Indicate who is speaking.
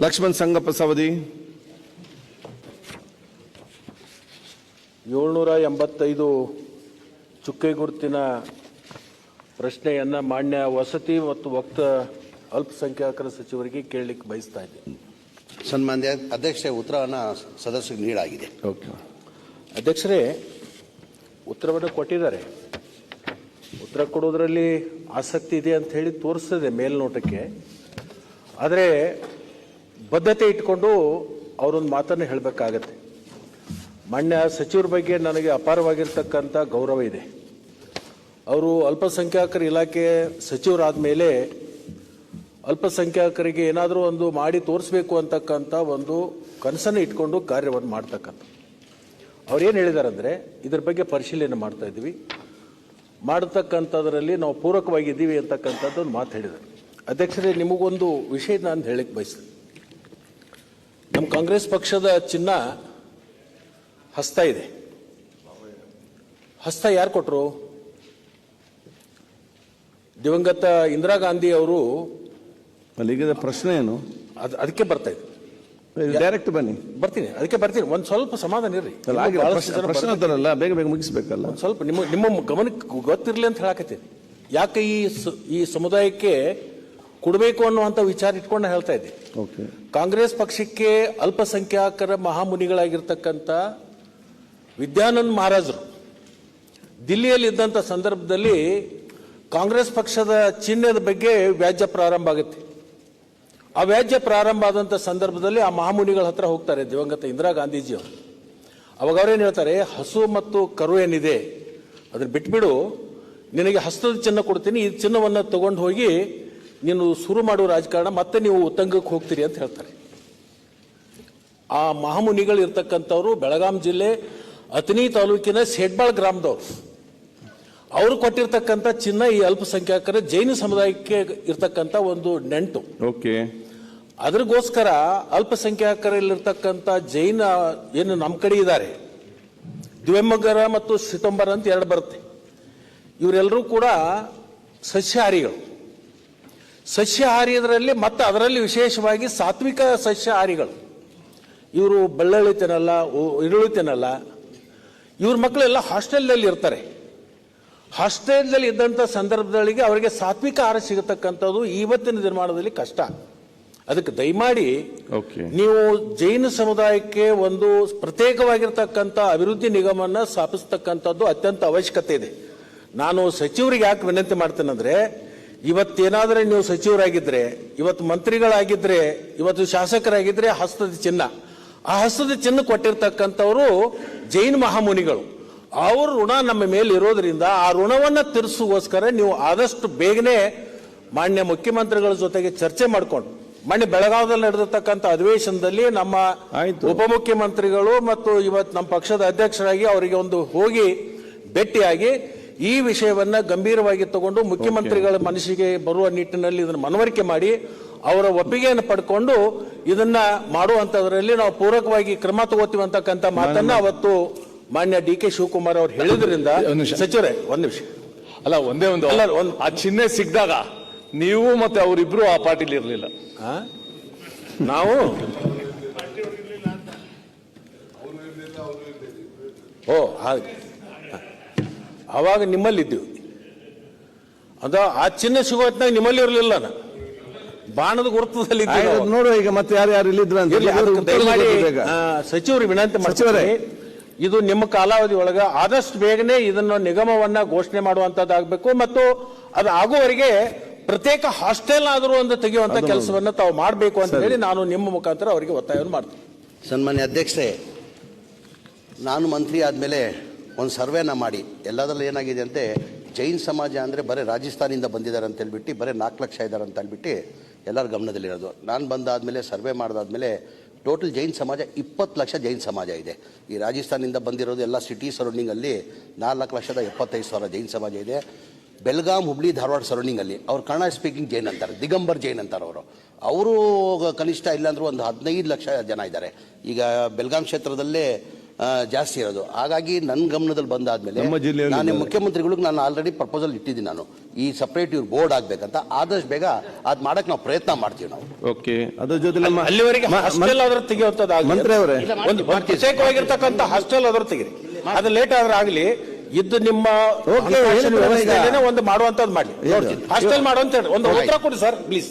Speaker 1: ಲಕ್ಷ್ಮಣ್ ಸಂಗಪ್ಪ ಸವದಿ.
Speaker 2: 785 ಚುಕ್ಕೆ ಗುರುತಿನ ಪ್ರಶ್ನೆಯನ್ನು ಮಾನ್ಯ ವಸತಿ ಮತ್ತು ವಕ್ತ ಅಲ್ಪಸಂಖ್ಯಾತರ ಸಚಿವರಿಗೆ ಕೇಳಲಿಕ್ಕೆ ಬಯಸ್ತಾ ಇದ್ದೀನಿ.
Speaker 3: ಸನ್ಮಾನ್ಯ ಅಧ್ಯಕ್ಷರೇ, ಉತ್ತರವನ್ನು ಸದಸ್ಯರಿಗೆ ನೀಡಲಾಗಿದೆ.
Speaker 2: ಓಕೆ ಅಧ್ಯಕ್ಷರೇ, ಉತ್ತರವನ್ನು ಕೊಟ್ಟಿದ್ದಾರೆ. ಉತ್ತರ ಕೊಡೋದ್ರಲ್ಲಿ ಆಸಕ್ತಿ ಇದೆ ಅಂತ ಹೇಳಿ ತೋರಿಸ್ತದೆ ಮೇಲ್ನೋಟಕ್ಕೆ. ಆದರೆ ಬದ್ಧತೆ ಇಟ್ಕೊಂಡು ಅವರೊಂದು ಮಾತನ್ನು ಹೇಳಬೇಕಾಗತ್ತೆ. ಮಾನ್ಯ ಸಚಿವರ ಬಗ್ಗೆ ನನಗೆ ಅಪಾರವಾಗಿರ್ತಕ್ಕಂಥ ಗೌರವ ಇದೆ. ಅವರು ಅಲ್ಪಸಂಖ್ಯಾತರ ಇಲಾಖೆ ಸಚಿವರಾದ ಮೇಲೆ ಅಲ್ಪಸಂಖ್ಯಾತರಿಗೆ ಏನಾದರೂ ಒಂದು ಮಾಡಿ ತೋರಿಸ್ಬೇಕು ಅಂತಕ್ಕಂಥ ಒಂದು ಕನಸನ್ನು ಇಟ್ಕೊಂಡು ಕಾರ್ಯವನ್ನು ಮಾಡ್ತಕ್ಕಂಥ ಅವ್ರೇನು ಹೇಳಿದ್ದಾರೆ ಅಂದರೆ, ಇದ್ರ ಬಗ್ಗೆ ಪರಿಶೀಲನೆ ಮಾಡ್ತಾ ಇದ್ದೀವಿ, ಮಾಡತಕ್ಕಂಥದ್ರಲ್ಲಿ ನಾವು ಪೂರಕವಾಗಿದ್ದೀವಿ ಅಂತಕ್ಕಂಥದ್ದು ಒಂದು ಮಾತು ಹೇಳಿದ್ದಾರೆ. ಅಧ್ಯಕ್ಷರೇ, ನಿಮಗೊಂದು ವಿಷಯ ನಾನು ಹೇಳಕ್ಕೆ ಬಯಸ್ತೇನೆ. ನಮ್ಮ ಕಾಂಗ್ರೆಸ್ ಪಕ್ಷದ ಚಿಹ್ನ ಹಸ್ತ ಇದೆ. ಹಸ್ತ ಯಾರು ಕೊಟ್ಟರು? ದಿವಂಗತ ಇಂದಿರಾ ಗಾಂಧಿ ಅವರು.
Speaker 1: ಅಲ್ಲಿಗೆ ಪ್ರಶ್ನೆ ಏನು?
Speaker 2: ಅದಕ್ಕೆ ಬರ್ತಾ ಇದೆ.
Speaker 1: ಡೈರೆಕ್ಟ್ ಬನ್ನಿ.
Speaker 2: ಬರ್ತೀನಿ, ಅದಕ್ಕೆ ಬರ್ತೀನಿ. ಒಂದು ಸ್ವಲ್ಪ ಸಮಾಧಾನ ಇರ್ರಿ.
Speaker 1: ಪ್ರಶ್ನೆ ಅಂತಾರಲ್ಲ, ಬೇಗ ಬೇಗ ಮುಗಿಸ್ಬೇಕಲ್ಲ.
Speaker 2: ಒಂದು ಸ್ವಲ್ಪ ನಿಮ್ಮ ಗಮನಕ್ಕೆ ಗೊತ್ತಿರಲಿ ಅಂತ ಹೇಳಕತ್ತೀನಿ. ಯಾಕೆ ಈ ಸಮುದಾಯಕ್ಕೆ ಕೊಡಬೇಕು ಅನ್ನುವಂಥ ವಿಚಾರ ಇಟ್ಕೊಂಡು ಹೇಳ್ತಾ ಇದ್ದೆ. ಕಾಂಗ್ರೆಸ್ ಪಕ್ಷಕ್ಕೆ ಅಲ್ಪಸಂಖ್ಯಾತರ ಮಹಾಮುನಿಗಳಾಗಿರ್ತಕ್ಕಂಥ ವಿದ್ಯಾನಂದ ಮಹಾರಾಜರು ದಿಲ್ಲಿಯಲ್ಲಿ ಇದ್ದಂಥ ಸಂದರ್ಭದಲ್ಲಿ ಕಾಂಗ್ರೆಸ್ ಪಕ್ಷದ ಚಿಹ್ನೆದ ಬಗ್ಗೆ ವ್ಯಾಜ್ಯ ಪ್ರಾರಂಭ ಆಗುತ್ತೆ. ಆ ವ್ಯಾಜ್ಯ ಪ್ರಾರಂಭ ಆದಂಥ ಸಂದರ್ಭದಲ್ಲಿ ಆ ಮಹಾಮುನಿಗಳ ಹತ್ರ ಹೋಗ್ತಾರೆ ದಿವಂಗತ ಇಂದಿರಾ ಗಾಂಧೀಜಿಯವರು. ಅವಾಗ ಅವ್ರೇನು ಹೇಳ್ತಾರೆ, ಹಸು ಮತ್ತು ಕರು ಏನಿದೆ ಅದನ್ನ ಬಿಟ್ಬಿಡು, ನಿನಗೆ ಹಸ್ತದ ಚಿನ್ನ ಕೊಡ್ತೀನಿ, ಈ ಚಿನ್ನವನ್ನು ತಗೊಂಡು ಹೋಗಿ ನೀನು ಶುರು ಮಾಡುವ ರಾಜಕಾರಣ ಮತ್ತೆ ನೀವು ಉತ್ತಂಗಕ್ಕೆ ಹೋಗ್ತೀರಿ ಅಂತ ಹೇಳ್ತಾರೆ. ಆ ಮಹಾಮುನಿಗಳು ಇರ್ತಕ್ಕಂಥವ್ರು ಬೆಳಗಾಂ ಜಿಲ್ಲೆ ಅಥಣಿ ತಾಲೂಕಿನ ಸೇಡ್ಬಾಳ್ ಗ್ರಾಮದವ್ರು. ಅವರು ಕೊಟ್ಟಿರ್ತಕ್ಕಂಥ ಚಿನ್ನ ಈ ಅಲ್ಪಸಂಖ್ಯಾತರ ಜೈನ ಸಮುದಾಯಕ್ಕೆ ಇರ್ತಕ್ಕಂಥ ಒಂದು ನೆಂಟು.
Speaker 1: ಓಕೆ,
Speaker 2: ಅದ್ರಗೋಸ್ಕರ ಅಲ್ಪಸಂಖ್ಯಾತರಲ್ಲಿರ್ತಕ್ಕಂಥ ಜೈನ ಏನು ನಮ್ಮ ಕಡೆ ಇದ್ದಾರೆ, ದ್ವೆಮಗರ ಮತ್ತು ಸಿತಂಬರ ಅಂತ ಎರಡು ಬರುತ್ತೆ. ಇವರೆಲ್ಲರೂ ಕೂಡ ಸಸ್ಯಾಹಾರಿಗಳು. ಸಸ್ಯಾಹಾರಿಯದರಲ್ಲಿ ಮತ್ತು ಅದರಲ್ಲಿ ವಿಶೇಷವಾಗಿ ಸಾತ್ವಿಕ ಸಸ್ಯಾಹಾರಿಗಳು. ಇವರು ಬೆಳ್ಳುಳ್ಳಿ ತಿನ್ನಲ್ಲ, ಈರುಳ್ಳಿ ತಿನ್ನಲ್ಲ. ಇವ್ರ ಮಕ್ಕಳೆಲ್ಲ ಹಾಸ್ಟೆಲ್ನಲ್ಲಿ ಇರ್ತಾರೆ. ಹಾಸ್ಟೆಲ್ದಲ್ಲಿ ಇದ್ದಂಥ ಸಂದರ್ಭದಲ್ಲಿಗೆ ಅವರಿಗೆ ಸಾತ್ವಿಕ ಆಹಾರ ಸಿಗತಕ್ಕಂಥದ್ದು ಇವತ್ತಿನ ನಿರ್ಮಾಣದಲ್ಲಿ ಕಷ್ಟ. ಅದಕ್ಕೆ ದಯಮಾಡಿ ನೀವು ಜೈನ ಸಮುದಾಯಕ್ಕೆ ಒಂದು ಪ್ರತ್ಯೇಕವಾಗಿರ್ತಕ್ಕಂಥ ಅಭಿವೃದ್ಧಿ ನಿಗಮವನ್ನು ಸ್ಥಾಪಿಸ್ತಕ್ಕಂಥದ್ದು ಅತ್ಯಂತ ಅವಶ್ಯಕತೆ ಇದೆ. ನಾನು ಸಚಿವರಿಗೆ ಯಾಕೆ ವಿನಂತಿ ಮಾಡ್ತೇನೆಂದ್ರೆ, ಇವತ್ತೇನಾದರೆ ನೀವು ಸಚಿವರಾಗಿದ್ದರೆ, ಇವತ್ತು ಮಂತ್ರಿಗಳಾಗಿದ್ದರೆ, ಇವತ್ತು ಶಾಸಕರಾಗಿದ್ದರೆ ಹಸ್ತದ ಚಿನ್ನ, ಆ ಹಸ್ತದ ಚಿನ್ನ ಕೊಟ್ಟಿರ್ತಕ್ಕಂಥವರು ಜೈನ ಮಹಾಮುನಿಗಳು. ಅವ್ರ ಋಣ ನಮ್ಮ ಮೇಲೆ ಇರೋದ್ರಿಂದ ಆ ಋಣವನ್ನು ತೀರಿಸುಗೋಸ್ಕರ ನೀವು ಆದಷ್ಟು ಬೇಗನೆ ಮಾನ್ಯ ಮುಖ್ಯಮಂತ್ರಿಗಳ ಜೊತೆಗೆ ಚರ್ಚೆ ಮಾಡಿಕೊಂಡು, ಮಾನ್ಯ ಬೆಳಗಾವಿಯಲ್ಲಿ ನಡೆದಿರ್ತಕ್ಕಂಥ ಅಧಿವೇಶನದಲ್ಲಿ ನಮ್ಮ ಉಪಮುಖ್ಯಮಂತ್ರಿಗಳು ಮತ್ತು ಇವತ್ತು ನಮ್ಮ ಪಕ್ಷದ ಅಧ್ಯಕ್ಷರಾಗಿ ಅವರಿಗೆ ಒಂದು ಹೋಗಿ ಭೇಟಿಯಾಗಿ ಈ ವಿಷಯವನ್ನ ಗಂಭೀರವಾಗಿ ತಗೊಂಡು ಮುಖ್ಯಮಂತ್ರಿಗಳ ಮನಸ್ಸಿಗೆ ಬರುವ ನಿಟ್ಟಿನಲ್ಲಿ ಇದನ್ನು ಮನವರಿಕೆ ಮಾಡಿ ಅವರ ಒಪ್ಪಿಗೆಯನ್ನು ಪಡ್ಕೊಂಡು ಇದನ್ನ ಮಾಡುವಂತದ್ರಲ್ಲಿ ನಾವು ಪೂರಕವಾಗಿ ಕ್ರಮ ತಗೋತೀವಿ ಅಂತಕ್ಕಂಥ ಮಾತನ್ನ ಅವತ್ತು ಮಾನ್ಯ ಡಿ.ಕೆ. ಶಿವಕುಮಾರ್ ಅವರು ಹೇಳಿದ್ರಿಂದ ಸಚಿವರೇ ಒಂದು ನಿಮಿಷ
Speaker 4: ಅಲ್ಲ, ಒಂದೇ ಒಂದು ಆ ಚಿಹ್ನೆ ಸಿಕ್ಕಿದಾಗ ನೀವು ಮತ್ತೆ ಅವರಿಬ್ರು ಆ ಪಾರ್ಟಿಲಿ ಇರಲಿಲ್ಲ.
Speaker 2: ನಾವು ಅವಾಗ ನಿಮ್ಮಲ್ಲಿದ್ದೀವಿ. ಅದ ಆ ಚಿಹ್ನೆ ಸಿಗೋ ಹೊತ್ನಾಗ ನಿಮ್ಮಲ್ಲಿ ಇರಲಿಲ್ಲ. ಬಾಣದ ಗುರುತದಲ್ಲಿ
Speaker 1: ನೋಡು. ಈಗ ಮತ್ತೆ ಯಾರು ಇಲ್ಲಿದ್ರು
Speaker 2: ಸಚಿವರು ವಿನಂತಿ ಮಾಡ್ತಾರೆ, ಇದು ನಿಮ್ಮ ಕಾಲಾವಧಿ ಒಳಗ ಆದಷ್ಟು ಬೇಗನೆ ಇದನ್ನು ನಿಗಮವನ್ನ ಘೋಷಣೆ ಮಾಡುವಂತದ್ದಾಗಬೇಕು ಮತ್ತು ಅದು ಆಗುವವರೆಗೆ ಪ್ರತ್ಯೇಕ ಹಾಸ್ಟೆಲ್ ಆದರೂ ಒಂದು ತೆಗೆಯುವಂತ ಕೆಲಸವನ್ನ ತಾವು ಮಾಡಬೇಕು ಅಂತ ಹೇಳಿ ನಾನು ನಿಮ್ಮ ಮುಖಾಂತರ ಅವರಿಗೆ ಒತ್ತಾಯವನ್ನು ಮಾಡ್ತೀನಿ.
Speaker 3: ಸನ್ಮಾನ್ಯ ಅಧ್ಯಕ್ಷರೇ, ನಾನು ಮಂತ್ರಿ ಆದಮೇಲೆ ಒಂದು ಸರ್ವೆನ ಮಾಡಿ ಎಲ್ಲದರಲ್ಲಿ ಏನಾಗಿದೆ ಅಂತೆ, ಜೈನ್ ಸಮಾಜ ಅಂದರೆ ಬರೀ ರಾಜಸ್ಥಾನಿಂದ ಬಂದಿದ್ದಾರೆ ಅಂತ ಹೇಳ್ಬಿಟ್ಟು ಬರೀ 4 ಲಕ್ಷ ಇದ್ದಾರೆ ಅಂತ ಹೇಳ್ಬಿಟ್ಟು ಎಲ್ಲರ ಗಮನದಲ್ಲಿರೋದು. ನಾನು ಬಂದಾದಮೇಲೆ ಸರ್ವೆ ಮಾಡಿದಾದ್ಮೇಲೆ ಟೋಟಲ್ ಜೈನ್ ಸಮಾಜ 20 ಲಕ್ಷ ಜೈನ್ ಸಮಾಜ ಇದೆ. ಈ ರಾಜಸ್ಥಾನಿಂದ ಬಂದಿರೋದು ಎಲ್ಲ ಸಿಟಿ ಸರೌಂಡಿಂಗಲ್ಲಿ 4,75,000 ಜೈನ್ ಸಮಾಜ ಇದೆ. ಬೆಳಗಾಂ, ಹುಬ್ಳಿ, ಧಾರವಾಡ ಸರೌಂಡಿಂಗಲ್ಲಿ ಅವ್ರು ಕನ್ನಡ ಸ್ಪೀಕಿಂಗ್ ಜೈನ್ ಅಂತಾರೆ, ದಿಗಂಬರ್ ಜೈನ್ ಅಂತಾರೆ ಅವರು ಕನಿಷ್ಠ ಇಲ್ಲಾಂದ್ರೂ ಒಂದು 15 ಲಕ್ಷ ಜನ ಇದ್ದಾರೆ. ಈಗ ಬೆಳಗಾಂ ಕ್ಷೇತ್ರದಲ್ಲೇ ಜಾಸ್ತಿ ಇರೋದು. ಹಾಗಾಗಿ ನನ್ನ ಗಮನದಲ್ಲಿ ಬಂದಾದ್ಮೇಲೆ
Speaker 1: ನಮ್ಮ ಜಿಲ್ಲೆಯಲ್ಲಿ
Speaker 3: ನಾನು ಮುಖ್ಯಮಂತ್ರಿಗಳಿಗೆ ನಾನು ಆಲ್ರೆಡಿ ಪ್ರಪೋಸಲ್ ಇಟ್ಟಿದ್ದೀನಿ. ನಾನು ಈ ಸಪ್ರೇಟ್ ಇವ್ರು ಬೋರ್ಡ್ ಆಗ್ಬೇಕಂತ ಆದಷ್ಟು ಬೇಗ ಅದ್ ಮಾಡಕ್ ನಾವು ಪ್ರಯತ್ನ ಮಾಡ್ತೀವಿ ನಾವು.
Speaker 1: ಓಕೆ, ಅದ್ರ ಜೊತೆ ನಮ್ಮ
Speaker 2: ಅಲ್ಲಿವರೆಗೆ ಹಾಸ್ಟೆಲ್ ಆದ್ರೂ ತೆಗೆಯುವಂಥದ್ದು
Speaker 1: ಮಂತ್ರಿ ಅವರೇ,
Speaker 2: ಒಂದು ಪ್ರತ್ಯೇಕವಾಗಿರ್ತಕ್ಕಂಥ ಹಾಸ್ಟೆಲ್ ಆದ್ರೂ ತೆಗಿರಿ. ಅದು ಲೇಟ್ ಆದ್ರೆ ಆಗಲಿ, ಇದ್ದು ನಿಮ್ಮ
Speaker 1: ಓಕೆ,
Speaker 2: ಒಂದು ಮಾಡುವಂತದ್ದು ಮಾಡಿ. ಹಾಸ್ಟೆಲ್ ಮಾಡುವಂತ ಒಂದು ಉತ್ತರ ಕೊಡಿ ಸರ್ ಪ್ಲೀಸ್.